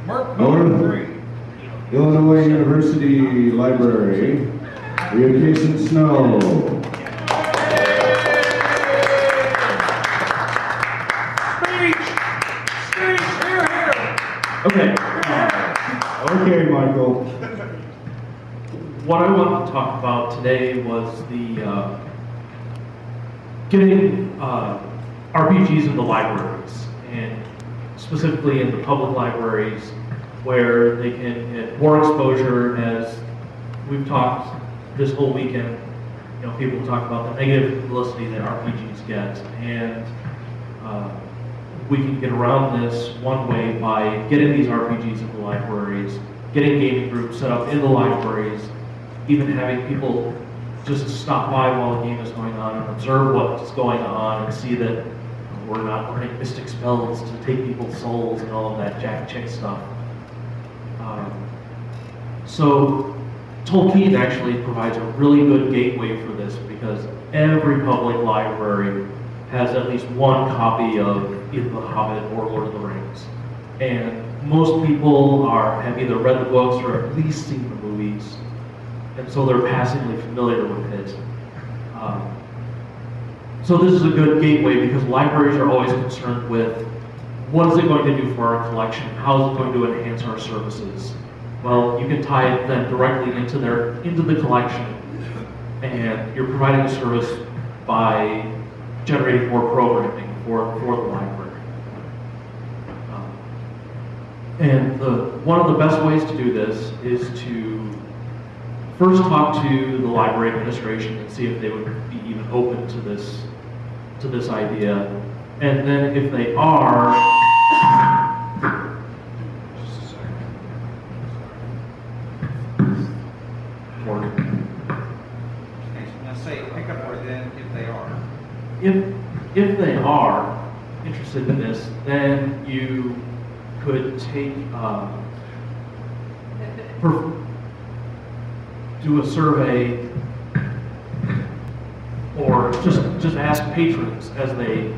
MerpCon 3. Illinois University Library. We have Cason Snow. Speech, here. Okay. Okay, Michael. What I wanted to talk about today was the getting RPGs into libraries, and specifically in the public libraries, where they can get more exposure. As we've talked this whole weekend, you know, people talk about the negative publicity that RPGs get, and we can get around this one way by getting these RPGs into libraries, getting gaming groups set up in the libraries, even having people just stop by while a game is going on and observe what's going on and see that we're not learning mystic spells to take people's souls and all of that Jack Chick stuff. So Tolkien actually provides a really good gateway for this, because every public library has at least one copy of either The Hobbit or Lord of the Rings. And most people have either read the books or at least seen the movies, and so they're passively familiar with it. So this is a good gateway, because libraries are always concerned with what is it going to do for our collection, how is it going to enhance our services. Well, you can tie it then directly into the collection, and you're providing a service by generating more programming for the library. And one of the best ways to do this is to first talk to the library administration and see if they would be even open to this idea. And then if they are, just a second. Now say, pick up where then, if they are. If they are interested in this, then you could take do a survey, or just ask patrons as they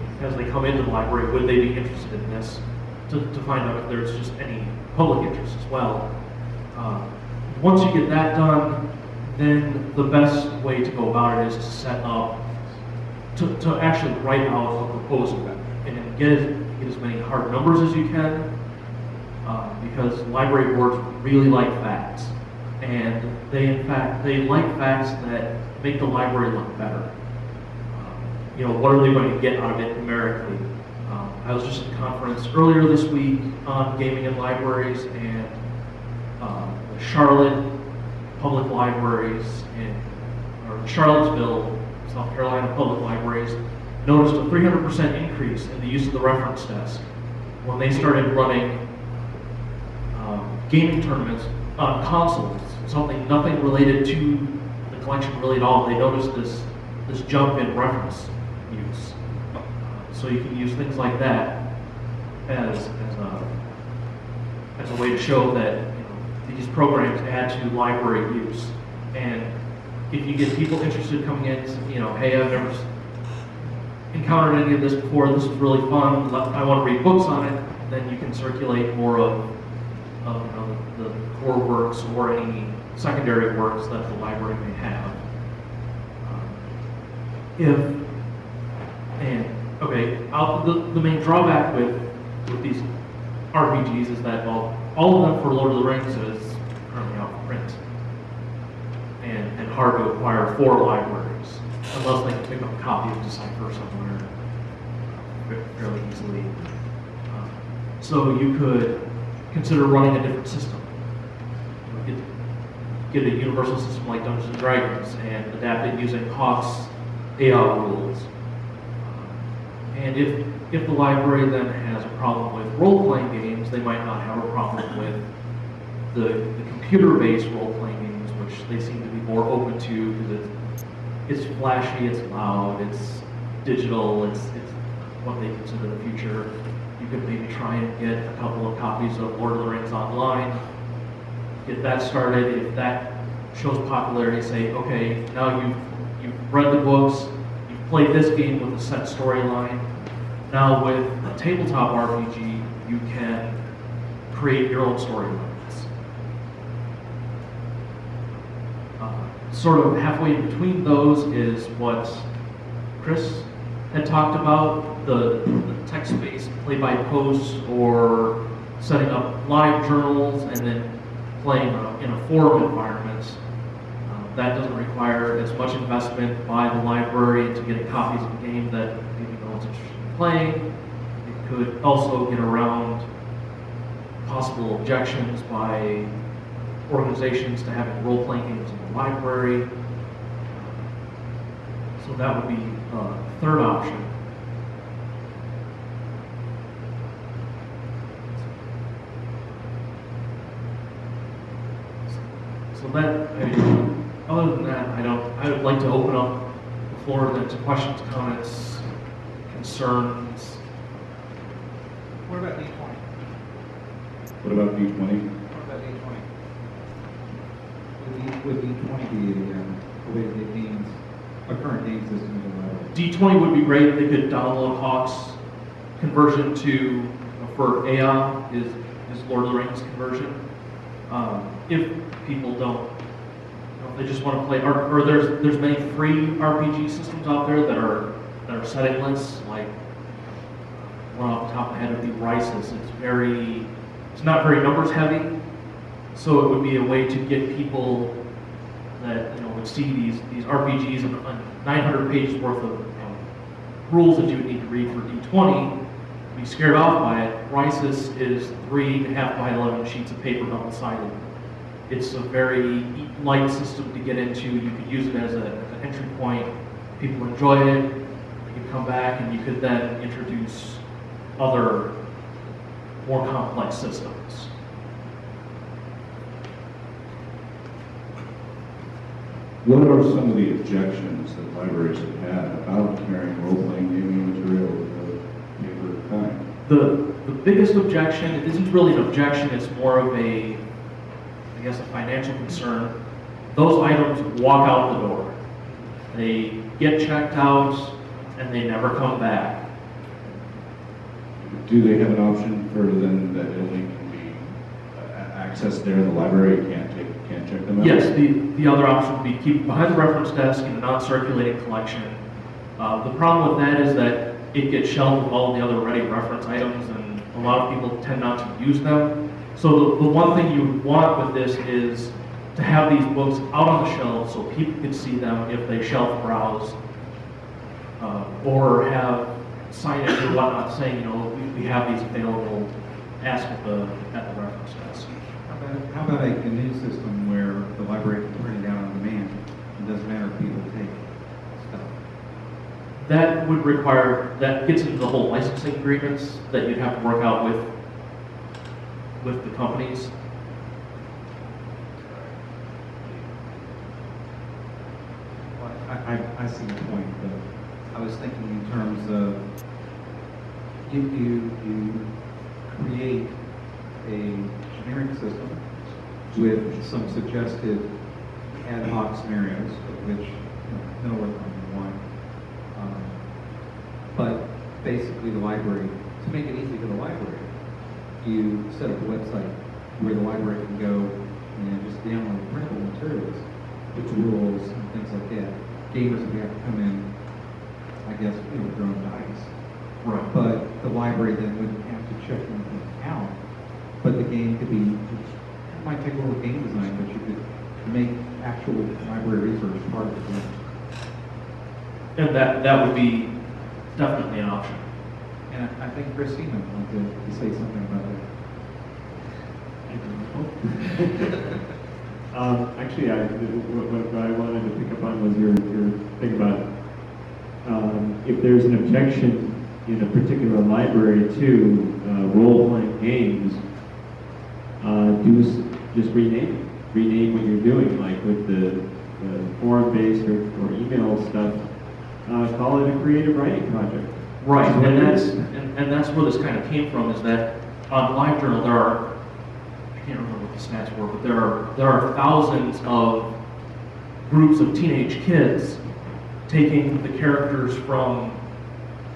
come into the library, would they be interested in this, to find out if there's just any public interest as well. Once you get that done, then the best way to go about it is to set up, to actually write out a proposal and get as many hard numbers as you can, because library boards really like facts, and they like facts that make the library look better. You know, what are they going to get out of it numerically? I was just at a conference earlier this week on gaming in libraries, and the Charlotte Public Libraries or Charlottesville, South Carolina Public Libraries noticed a 300% increase in the use of the reference desk when they started running gaming tournaments on consoles, nothing related to the collection really at all. They noticed this jump in reference use. So you can use things like that as a way to show that these programs add to library use. And if you get people interested coming in, hey, I've never encountered any of this before, this is really fun, I want to read books on it, then you can circulate more of the core works or any secondary works that the library may have. The main drawback with these RPGs is that, well, all of them for Lord of the Rings is currently out of print and hard to acquire for libraries, unless they can pick up a copy of Decipher somewhere fairly easily. So you could consider running a different system. Get a universal system like Dungeons & Dragons and adapt it using Hawk's AOT rules. And if the library then has a problem with role-playing games, they might not have a problem with the computer-based role-playing games, which they seem to be more open to, because it's flashy, it's loud, it's digital, it's what they consider the future. You could maybe try and get a couple of copies of Lord of the Rings online, get that started. If that shows popularity, say, okay, now you've read the books, you've played this game with a set storyline. Now with a tabletop RPG, you can create your own storylines. Sort of halfway in between those is what Chris had talked about, the text-based play-by-post or setting up live journals and then playing in a forum environment. That doesn't require as much investment by the librarian to get copies of the game that maybe no one's interested in playing. It could also get around possible objections by organizations to having role-playing games in the library. So that would be a third option. So that, other than that, I would like to open up the floor then to questions, comments, concerns. What about D20? What about D20? What about D20? Would D20 be a way to get games, a current game system in the library? D20 would be great. They could download Hawk's conversion to, for Aeon, is Lord of the Rings conversion. If people don't, if they just want to play, or there's many free RPG systems out there that are settingless, like one off the top of my head would be Rises. It's not very numbers heavy, so it would be a way to get people that would see these RPGs and 900 pages worth of rules that you would need to read for D20, be scared off by it. Rises is 3.5 by 11 sheets of paper, double-sided. It's a very light system to get into. You could use it as an entry point. People enjoy it. You could come back and you could then introduce other more complex systems. What are some of the objections that libraries have had about carrying role-playing gaming material of the paper kind? The biggest objection, it isn't really an objection, it's more of a financial concern. Those items walk out the door. They get checked out and they never come back. Do they have an option for them that only can be accessed there in the library? Can't check them out? Yes, the other option would be keep behind the reference desk in a non-circulating collection. The problem with that is that it gets shelved with all the other ready reference items, and a lot of people tend not to use them. So the one thing you would want with this is to have these books out on the shelves so people can see them if they shelf browse, or have signage or whatnot saying, we have these available, ask at the reference desk. How about a new system where the library can print it out on demand? It doesn't matter if people take stuff. That would require, that gets into the whole licensing agreements that you'd have to work out with the companies. Well, I see the point, but I was thinking in terms of if you create a generic system with some suggested ad hoc scenarios, of which no one one. But basically the library, to make it easy for the library, you set up a website where the library can go and just download printable materials with rules and things like that. Gamers would have to come in, I guess, with their own dice. Right. But the library then wouldn't have to check anything out. But the game could be, it might take a little game design, but you could make actual library research part of the game. And that would be definitely an option. And I think Christina wanted to say something about that. Actually, what I wanted to pick up on was your thing about if there's an objection in a particular library to role-playing games, just rename what you're doing, like with the forum-based or email stuff. Call it a creative writing project. Right, and that's where this kind of came from, is that on LiveJournal there are, I can't remember what the stats were, but there are thousands of groups of teenage kids taking the characters from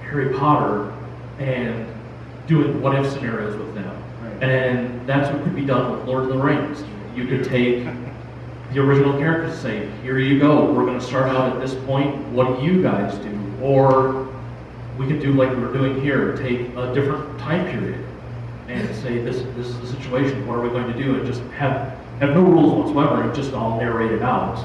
Harry Potter and doing what-if scenarios with them. Right. And that's what could be done with Lord of the Rings. You could take the original characters and say, here you go, we're going to start out at this point, what do you guys do? Or we could do like we're doing here, take a different time period and say, this is the situation, what are we going to do? And just have no rules whatsoever, and just all narrate it out.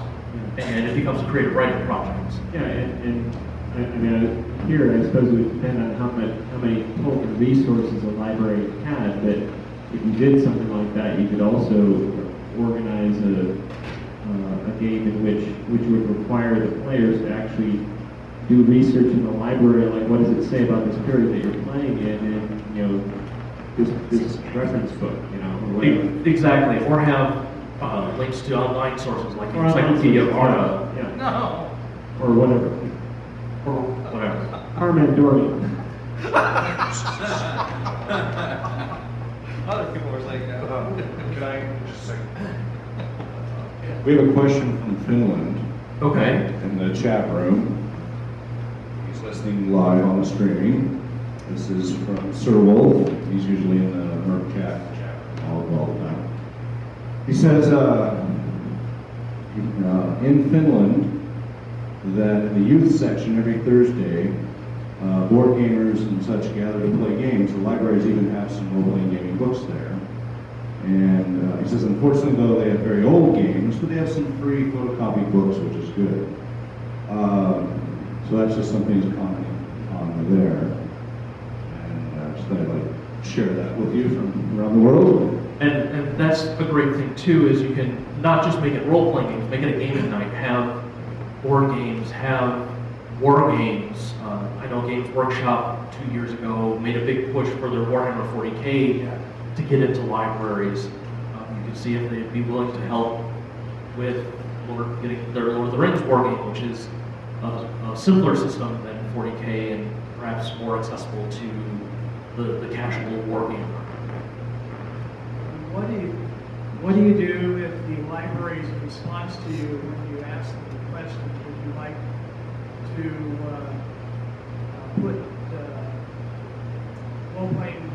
And it becomes a creative writing project. Yeah, and I mean, here I suppose it would depend on how many Tolkien resources a library had, but if you did something like that, you could also organize a game in which would require the players to actually do research in the library, like what does it say about this period that you're playing in, and you know, this reference book, you know, or whatever. Exactly, or have links to online sources like Encyclopedia Arta. Yeah. No. Or whatever. Or whatever. Armandorian. Other people are saying that. Can I just say? We have a question from Finland Okay. in the chat room. He's listening live on the streaming. This is from Sir Wolf. He's usually in the Merp chat all the time. He says, in Finland, that in the youth section every Thursday, board gamers and such gather to play games. The libraries even have some role-playing gaming books there. And he says, unfortunately, though, they have very old games, but they have some free photocopied books, which is good. So that's just something he's commenting on there. And just thought I'd like to share that with you from around the world. And that's a great thing too, is you can not just make it role-playing games, make it a gaming night, have board games, have war games. I know Games Workshop 2 years ago made a big push for their Warhammer 40K to get into libraries. You can see if they'd be willing to help with getting their Lord of the Rings war game, which is a simpler system than 40K and perhaps more accessible to the casual war gamer. What do you do if the library's response to you when you ask them the question, would you like to put role-playing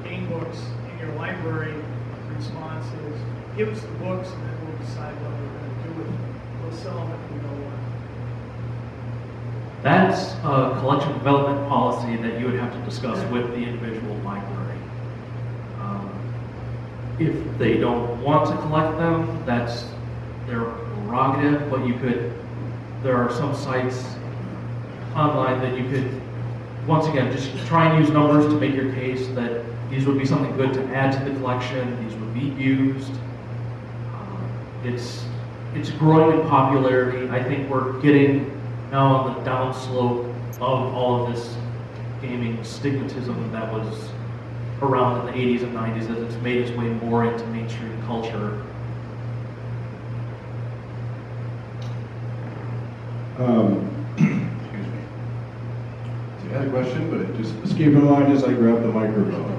game books in your library? The response is, give us the books and then we'll decide what we're going to do with them. We'll sell them if we know what. That's a collection development policy that you would have to discuss with the individual library. If they don't want to collect them, that's their prerogative, but there are some sites online that you could, once again, just try and use numbers to make your case that these would be something good to add to the collection, these would be used. It's growing in popularity. I think we're getting now on the downslope of all of this gaming stigmatism that was around in the 80s and 90s, as it's made its way more into mainstream culture. Excuse me. So I had a question, but it just escaped my mind as I grabbed the microphone.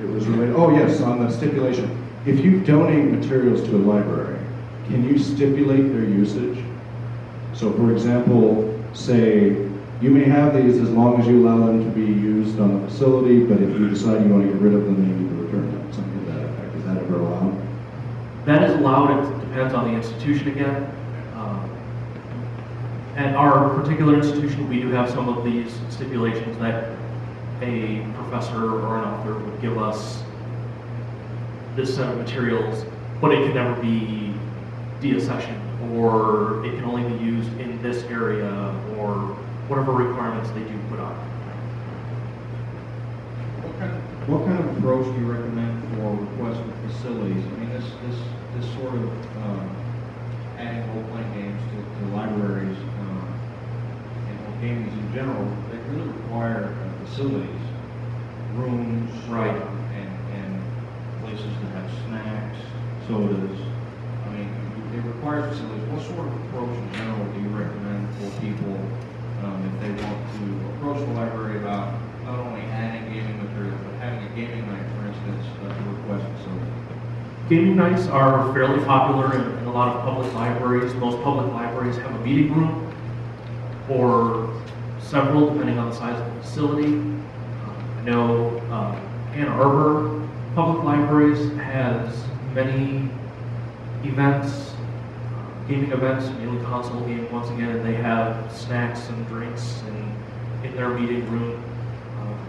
It was related, oh yes, on the stipulation. If you donate materials to a library, can you stipulate their usage? So for example, say, you may have these as long as you allow them to be used on the facility, but if you decide you want to get rid of them, then you need to return them, something to that effect. Is that ever allowed? That is allowed. It depends on the institution again. At our particular institution, we do have some of these stipulations that a professor or an author would give us this set of materials, but it can never be deaccessioned, or it can only be used in this area, or whatever requirements they do put on. What kind of approach do you recommend for requests for facilities? I mean, this sort of adding role-playing games to libraries and games in general, they really require facilities, rooms, Right. and places that have snacks, sodas. I mean, it requires facilities. What sort of approach in general do you recommend for people if they want to approach the library about not only adding gaming materials, but having a gaming night, for instance, to request facilities? Gaming nights are fairly popular in a lot of public libraries. Most public libraries have a meeting room, or several, depending on the size of the facility. I know Ann Arbor public libraries has many events, gaming events, mainly console gaming once again, and they have snacks and drinks in their meeting room.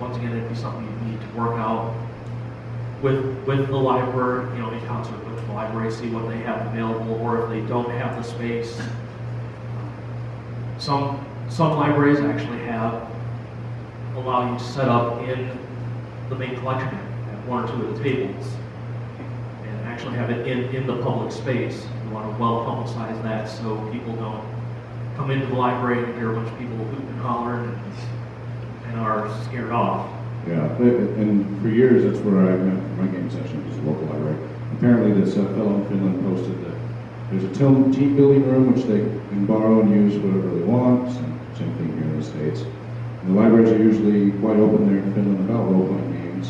Once again, it'd be something you need to work out with the library, in concert with the library, see what they have available, or if they don't have the space. Some libraries actually allow you to set up in the main collection area at one or two of the tables and actually have it in the public space. You want to well publicize that so people don't come into the library and hear a bunch of people hoot and holler and are scared off. Yeah, and for years that's where I went for my game session, was a local library. Apparently this fellow in Finland posted that there's a team building room which they can borrow and use whatever they want. Same thing here in the States. And the libraries are usually quite open there in Finland about role-playing games.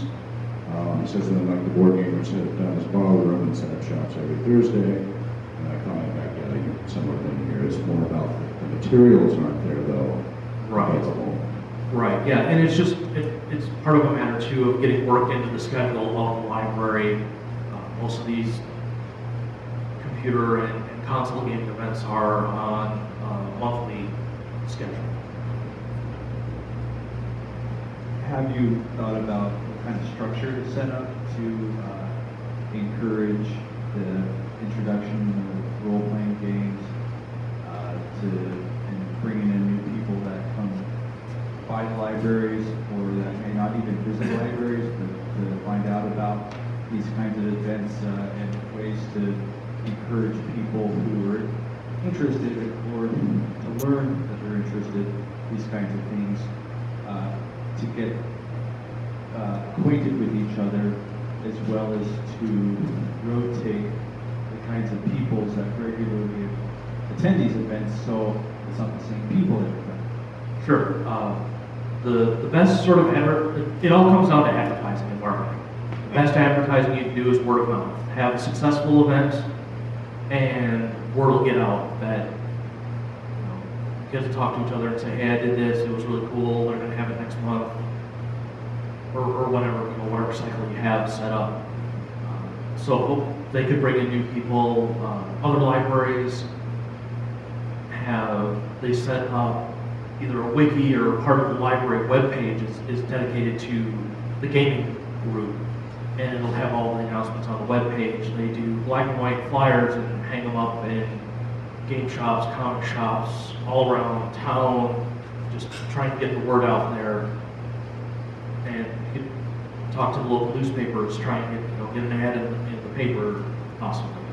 He says that like the board gamers have done is borrow the room and set up shops every Thursday. And I comment back, yeah, you somewhere in here. It's more about the materials aren't there though. Right. Right, yeah, and it's just, it's part of a matter too of getting work into the schedule of the library. Most of these computer and console gaming events are on a monthly schedule. Have you thought about what kind of structure to set up to encourage the introduction of role-playing games, and bringing in new people that come by the libraries, or that may not even visit libraries, but to find out about these kinds of events and ways to encourage people who are interested or to learn that they're interested, these kinds of things, to get acquainted with each other, as well as to rotate the kinds of peoples that regularly attend these events, so it's not the same people every time. Sure. The best sort of it all comes down to advertising and marketing. The best advertising you can do is word of mouth. Have a successful event, and word will get out that you get to talk to each other and say, hey, I did this, it was really cool, they're going to have it next month, or whatever cycle you have set up. So they could bring in new people. Other libraries they set up either a wiki or part of the library webpage is dedicated to the gaming group, and it'll have all the announcements on the webpage. They do black and white flyers and hang them up in game shops, comic shops, all around town, just trying to get the word out there. And you can talk to the local newspapers, try and get an ad in the paper, possibly.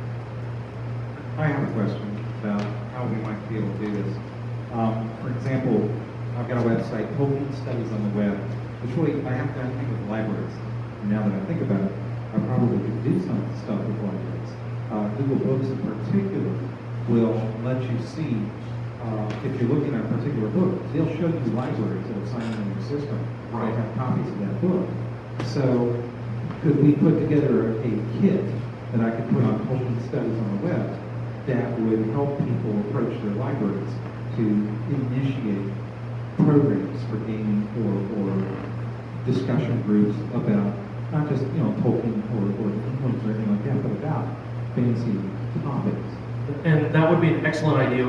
I have a question about how we might be able to do this. For example, I've got a website, Tolkien Studies on the Web, which really, I have to think with libraries. And now that I think about it, I probably could do some stuff with libraries. Google Books in particular will let you see, if you're looking at a particular book, they'll show you libraries that have signed in your system. Right. They have copies of that book. So could we put together a kit that I could put on Tolkien Studies on the Web that would help people approach their libraries to initiate programs for gaming or discussion groups about not just Tolkien or England or anything like that, but about fancy topics. And that would be an excellent idea.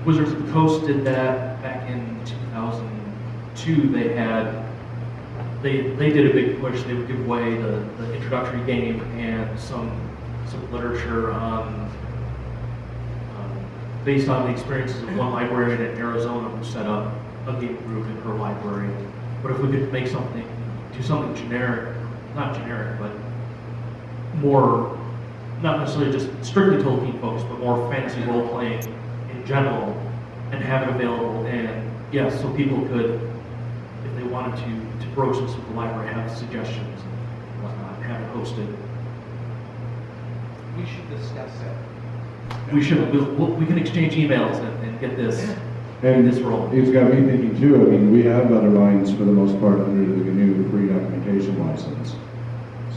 Wizards of the Coast did that back in 2002. They did a big push. They would give away the introductory game and some literature on based on the experiences of one librarian in Arizona who set up a game group in her library. But if we could make do something generic, not generic, but more, not necessarily just strictly Tolkien focused, but more fantasy role playing in general, and have it available. And yes, so people could, if they wanted to broach this with the library, have suggestions and whatnot, have it hosted. We should discuss that. We should. We can exchange emails and get this rolling. It's got me thinking too. I mean, we have other lines for the most part under the GNU free documentation license.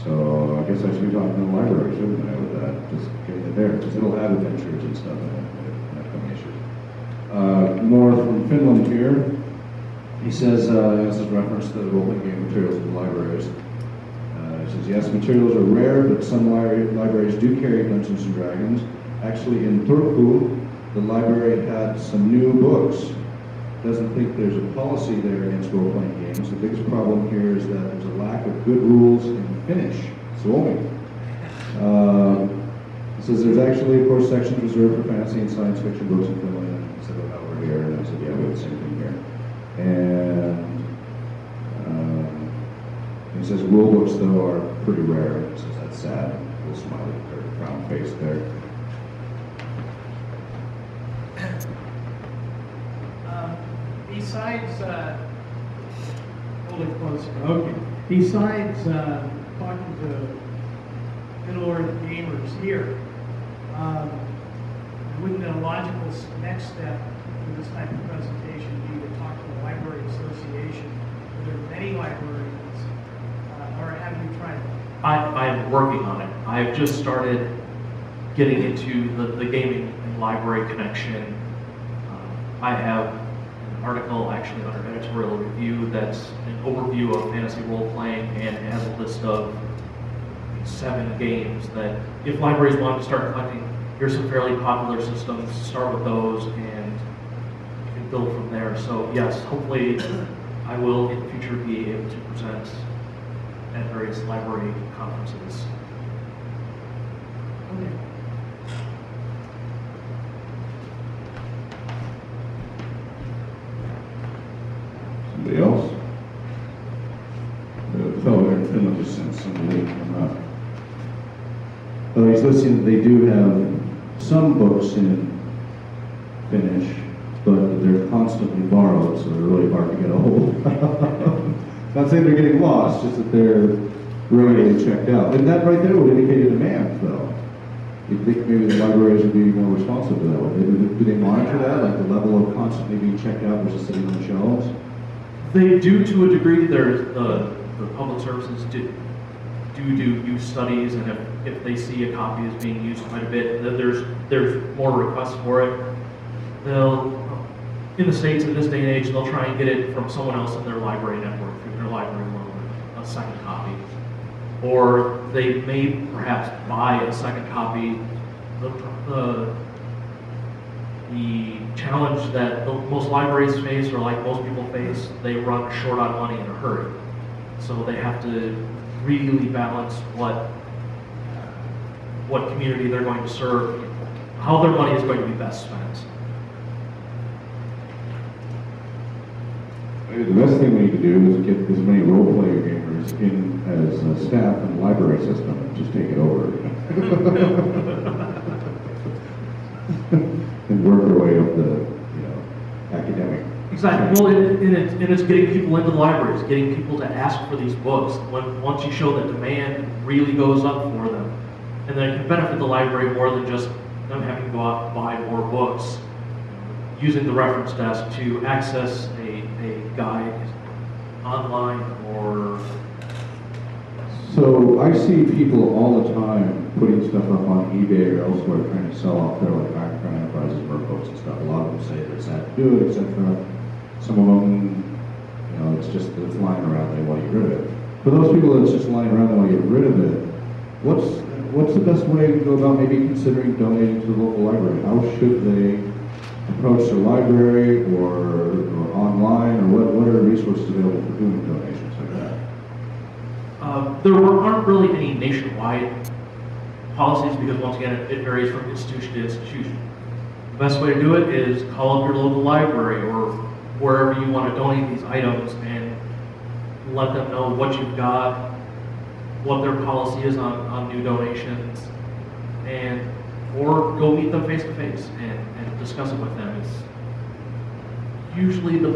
So I guess I should be talking to the library, shouldn't I, with that? Just getting it there, because it'll have adventures and stuff in it, upcoming issues. More from Finland here. He says, this is reference to the role-playing game materials in the libraries. It says, yes, materials are rare, but some libraries do carry Dungeons and Dragons. Actually, in Turku, the library had some new books. Doesn't think there's a policy there against role-playing games. The biggest problem here is that there's a lack of good rules in Finnish, Suomi. It says there's actually, of course, sections reserved for fantasy and science fiction books in Finland. I said, oh, over here, and I said, yeah, we have the same thing here. And it says rule books, though, are pretty rare. It says that's sad. A little smiley or frown face there. Besides, hold it closer. Okay. Besides talking to Middle-earth gamers here, wouldn't a logical next step for this type of presentation be to talk to the Library Association? Are there many librarians, or have you tried that? I'm working on it. I've just started getting into the gaming and library connection. I have an article actually under editorial review that's an overview of fantasy role-playing and has a list of 7 games that if libraries want to start collecting, here's some fairly popular systems, start with those and you can build from there. So yes, hopefully I will in the future be able to present at various library conferences. Okay. Somebody else? The fellow there in Finland just sent some link. Oh, he's listing that they do have some books in Finnish, but they're constantly borrowed, so they're really hard to get a hold of. Not saying they're getting lost, just that they're regularly checked out. And that right there would indicate a demand, though. You'd think maybe the libraries would be more responsive to that. Do they monitor that, like the level of constantly being checked out versus sitting on the shelves? They do to a degree. The public services do use studies, and if they see a copy as being used quite a bit, there's more requests for it. They'll, in the States in this day and age, they'll try and get it from someone else in their library network, in their library loan, a second copy. Or they may perhaps buy a second copy. The challenge that most libraries face, or like most people face, they run short on money in a hurry. So they have to really balance what community they're going to serve, how their money is going to be best spent. Maybe the best thing we need to do is get as many role-player gamers in as staff in the library system and just take it over. And work our way up the, academic. Exactly. Well, and it's getting people into the libraries, getting people to ask for these books. Once you show that demand really goes up for them, and then it can benefit the library more than just them having to go out and buy more books. Using the reference desk to access a guide online or... So I see people all the time putting stuff up on eBay or elsewhere trying to sell off their Iron Crown Enterprises, MerpCon and stuff. A lot of them say they're sad to do it, etc. Some of them, it's just that it's lying around, they want to get rid of it. For those people that's just lying around, they want to get rid of it, what's the best way to go about maybe considering donating to the local library? How should they approach their library or online, or what are resources available for doing donations like that? There aren't really any nationwide policies because, once again, it varies from institution to institution. The best way to do it is call up your local library or wherever you want to donate these items and let them know what you've got, what their policy is on new donations, or go meet them face to face and discuss it with them. It's usually the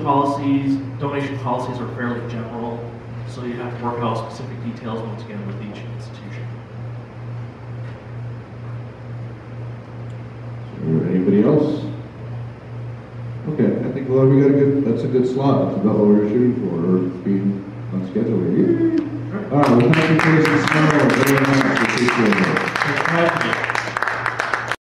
donation policies are fairly general, so you have to work out specific details once again with each institution. Anybody else? Okay, I think that's a good slot. That's about what we were shooting for, or being on schedule here. All right, well, thank you, Cason Snow, very much. Appreciate it. Thanks for having me.